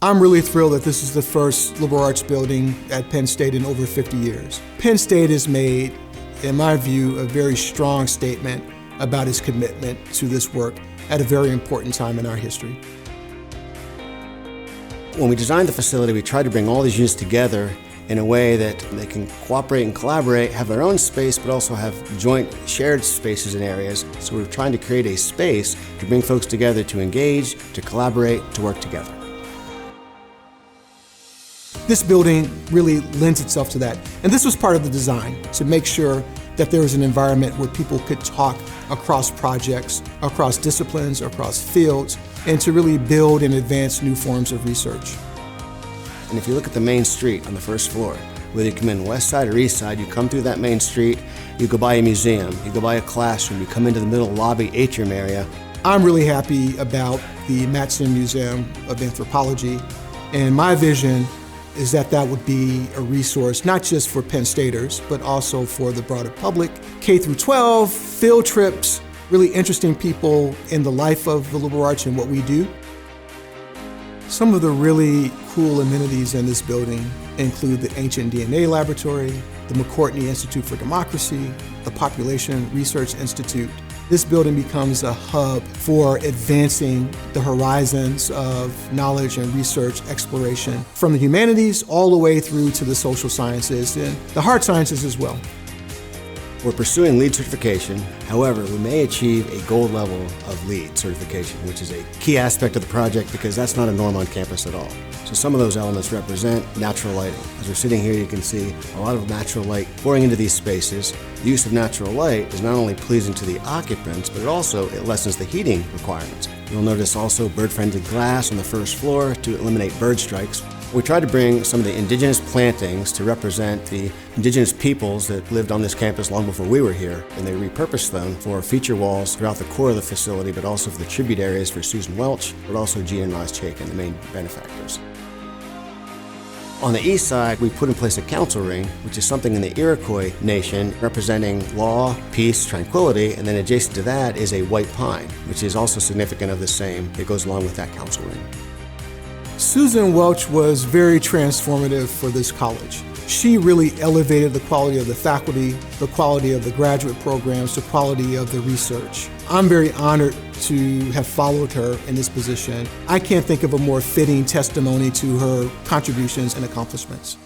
I'm really thrilled that this is the first liberal arts building at Penn State in over 50 years. Penn State has made, in my view, a very strong statement about its commitment to this work at a very important time in our history. When we designed the facility, we tried to bring all these units together in a way that they can cooperate and collaborate, have their own space, but also have joint shared spaces and areas. So we're trying to create a space to bring folks together to engage, to collaborate, to work together. This building really lends itself to that. And this was part of the design, to make sure that there was an environment where people could talk across projects, across disciplines, across fields, and to really build and advance new forms of research. And if you look at the main street on the first floor, whether you come in west side or east side, you come through that main street, you go by a museum, you go by a classroom, you come into the middle lobby atrium area. I'm really happy about the la.psu Museum of Anthropology, and my vision is that that would be a resource not just for Penn Staters, but also for the broader public. K through 12, field trips, really interesting people in the life of the liberal arts and what we do. Some of the really cool amenities in this building include the Ancient DNA Laboratory, the McCourtney Institute for Democracy, the Population Research Institute. This building becomes a hub for advancing the horizons of knowledge and research exploration from the humanities all the way through to the social sciences and the hard sciences as well. We're pursuing LEED certification. However, we may achieve a gold level of LEED certification, which is a key aspect of the project because that's not a norm on campus at all. So some of those elements represent natural lighting. As we're sitting here, you can see a lot of natural light pouring into these spaces. The use of natural light is not only pleasing to the occupants, but it lessens the heating requirements. You'll notice also bird-friendly glass on the first floor to eliminate bird strikes. We tried to bring some of the indigenous plantings to represent the indigenous peoples that lived on this campus long before we were here, and they repurposed them for feature walls throughout the core of the facility, but also for the tribute areas for Susan Welch, but also Gene and Roz Chaikin, the main benefactors. On the east side, we put in place a council ring, which is something in the Iroquois nation representing law, peace, tranquility, and then adjacent to that is a white pine, which is also significant of the same that goes along with that council ring. Susan Welch was very transformative for this college. She really elevated the quality of the faculty, the quality of the graduate programs, the quality of the research. I'm very honored to have followed her in this position. I can't think of a more fitting testimony to her contributions and accomplishments.